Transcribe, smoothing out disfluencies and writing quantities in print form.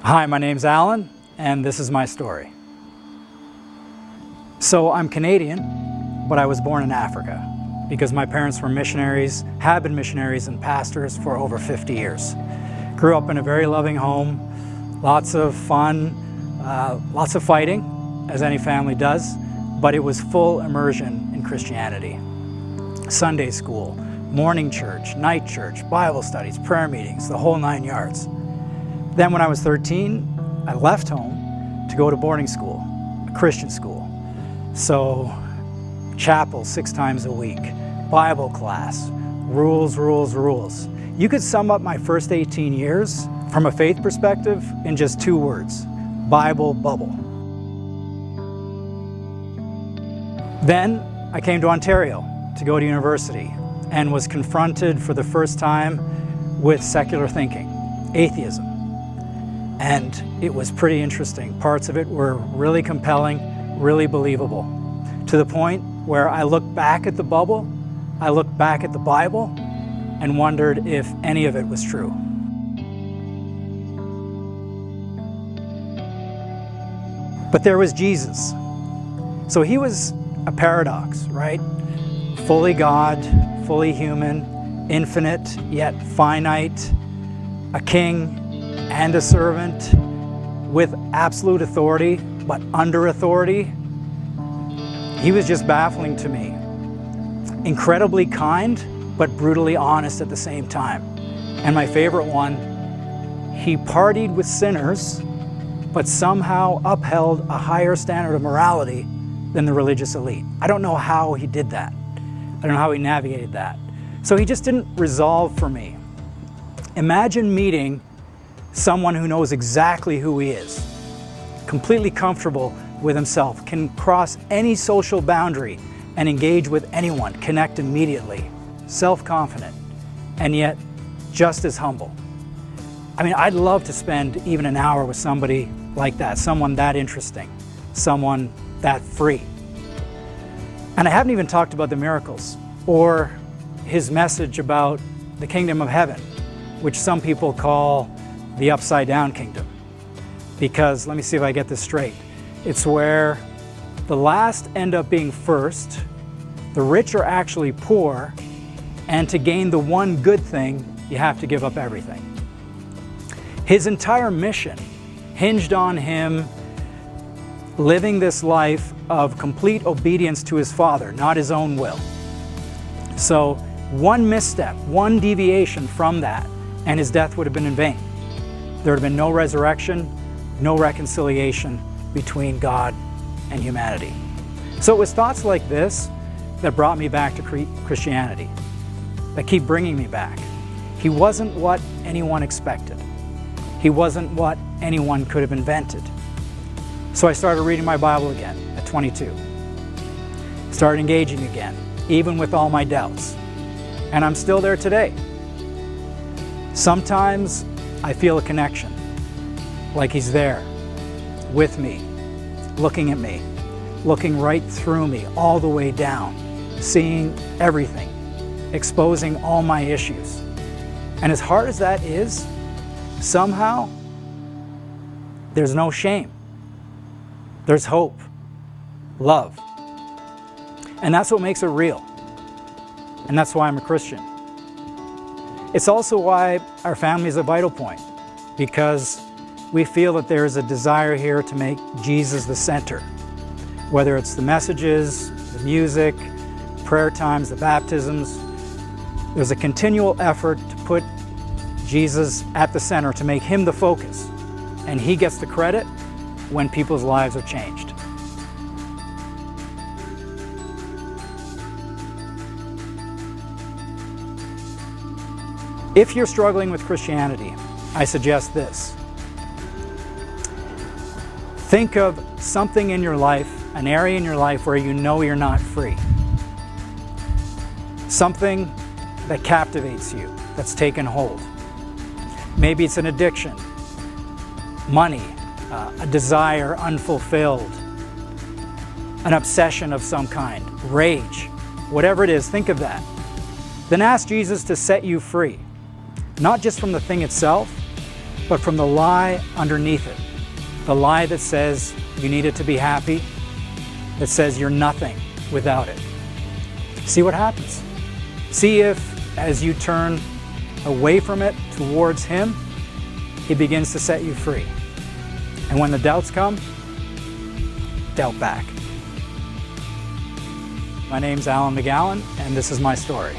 Hi, my name's Allan, and this is my story. So I'm Canadian, but I was born in Africa because my parents were missionaries, have been missionaries and pastors for over 50 years. Grew up in a very loving home, lots of fun, lots of fighting, as any family does, but it was full immersion in Christianity. Sunday school, morning church, night church, Bible studies, prayer meetings, the whole 9 yards. Then when I was 13, I left home to go to boarding school, a Christian school. So chapel 6 times a week, Bible class, rules, rules, rules. You could sum up my first 18 years from a faith perspective in just 2 words: Bible bubble. Then I came to Ontario to go to university and was confronted for the first time with secular thinking, atheism. And it was pretty interesting. Parts of it were really compelling, really believable, to the point where I looked back at the bubble, I looked back at the Bible, and wondered if any of it was true. But there was Jesus. So he was a paradox, right? Fully God, fully human, infinite yet finite, a king and a servant with absolute authority, but under authority. He was just baffling to me. Incredibly kind, but brutally honest at the same time. And my favorite one, he partied with sinners, but somehow upheld a higher standard of morality than the religious elite. I don't know how he did that. I don't know how he navigated that. So he just didn't resolve for me. Imagine meeting someone who knows exactly who he is, completely comfortable with himself, can cross any social boundary and engage with anyone, connect immediately, self-confident, and yet just as humble. I mean, I'd love to spend even an hour with somebody like that, someone that interesting, someone that free. And I haven't even talked about the miracles or his message about the kingdom of heaven, which some people call the upside down kingdom. Because, let me see if I get this straight, it's where the last end up being first, the rich are actually poor, and to gain the one good thing, you have to give up everything. His entire mission hinged on him living this life of complete obedience to his Father, not his own will. So one misstep, one deviation from that, and his death would have been in vain. There would have been no resurrection, no reconciliation between God and humanity. So it was thoughts like this that brought me back to Christianity, that keep bringing me back. He wasn't what anyone expected. He wasn't what anyone could have invented. So I started reading my Bible again at 22. Started engaging again, even with all my doubts. And I'm still there today. Sometimes I feel a connection, like he's there with me, looking at me, looking right through me, all the way down, seeing everything, exposing all my issues. And as hard as that is, somehow there's no shame. There's hope, love. And that's what makes it real. And that's why I'm a Christian. It's also why our family is a vital point, because we feel that there is a desire here to make Jesus the center. Whether it's the messages, the music, prayer times, the baptisms, there's a continual effort to put Jesus at the center, to make him the focus. And he gets the credit when people's lives are changed. If you're struggling with Christianity, I suggest this. Think of something in your life, an area in your life where you know you're not free. Something that captivates you, that's taken hold. Maybe it's an addiction, money, a desire unfulfilled, an obsession of some kind, rage, whatever it is, think of that. Then ask Jesus to set you free, not just from the thing itself, but from the lie underneath it. The lie that says you need it to be happy, that says you're nothing without it. See what happens. See if, as you turn away from it towards Him, He begins to set you free. And when the doubts come, doubt back. My name's Allan, and this is my story.